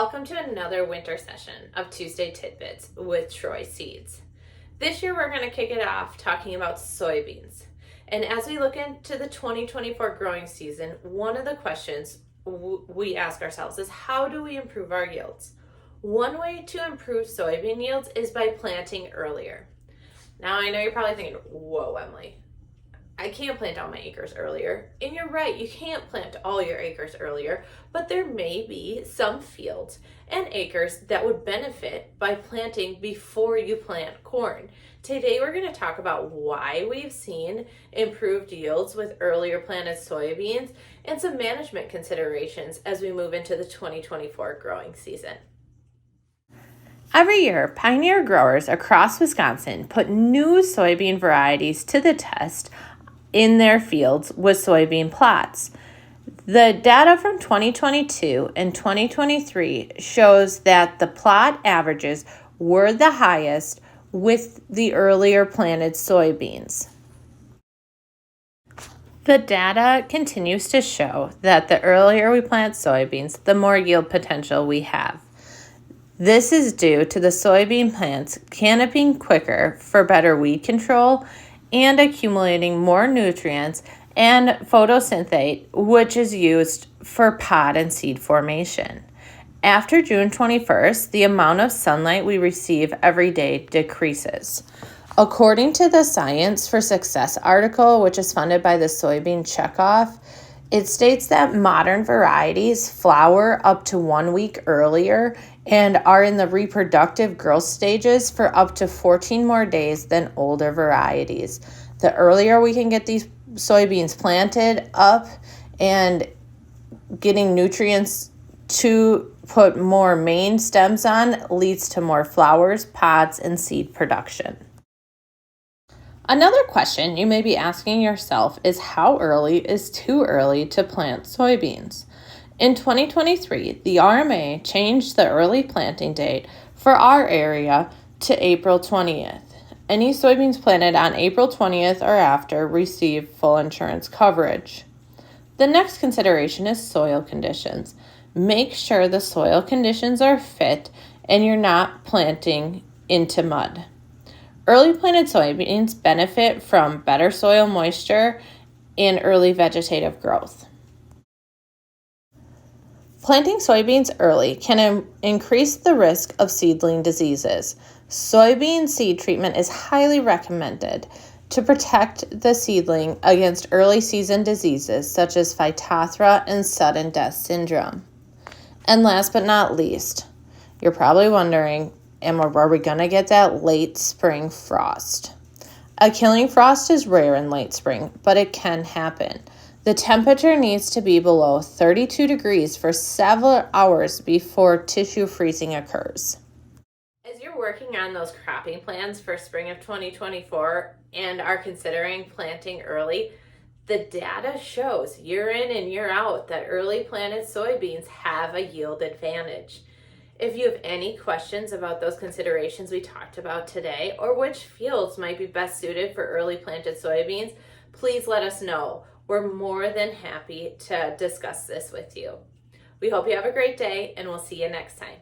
Welcome to another winter session of Tuesday Tidbits with Treu Seeds. This year we're going to kick it off talking about soybeans. And as we look into the 2024 growing season, one of the questions we ask ourselves is, how do we improve our yields? One way to improve soybean yields is by planting earlier. Now I know you're probably thinking, whoa, Emily, I can't plant all my acres earlier. And you're right, you can't plant all your acres earlier, but there may be some fields and acres that would benefit by planting before you plant corn. Today we're going to talk about why we've seen improved yields with earlier planted soybeans and some management considerations as we move into the 2024 growing season. Every year, pioneer growers across Wisconsin put new soybean varieties to the test in their fields with soybean plots. The data from 2022 and 2023 shows that the plot averages were the highest with the earlier planted soybeans. The data continues to show that the earlier we plant soybeans, the more yield potential we have. This is due to the soybean plants canopying quicker for better weed control and accumulating more nutrients and photosynthate, which is used for pod and seed formation. After June 21st, the amount of sunlight we receive every day decreases. According to the Science for Success article, which is funded by the Soybean Checkoff, it states that modern varieties flower up to 1 week earlier and are in the reproductive growth stages for up to 14 more days than older varieties. The earlier we can get these soybeans planted up and getting nutrients to put more main stems on leads to more flowers, pods, and seed production. Another question you may be asking yourself is, how early is too early to plant soybeans? In 2023, the RMA changed the early planting date for our area to April 20th. Any soybeans planted on April 20th or after receive full insurance coverage. The next consideration is soil conditions. Make sure the soil conditions are fit and you're not planting into mud. Early planted soybeans benefit from better soil moisture and early vegetative growth. Planting soybeans early can increase the risk of seedling diseases. Soybean seed treatment is highly recommended to protect the seedling against early season diseases such as Phytophthora and sudden death syndrome. And last but not least, you're probably wondering, are we going to get that late spring frost? A killing frost is rare in late spring, but it can happen. The temperature needs to be below 32 degrees for several hours before tissue freezing occurs. As you're working on those cropping plans for spring of 2024 and are considering planting early, the data shows year in and year out that early planted soybeans have a yield advantage. If you have any questions about those considerations we talked about today, or which fields might be best suited for early planted soybeans, please let us know. We're more than happy to discuss this with you. We hope you have a great day, and we'll see you next time.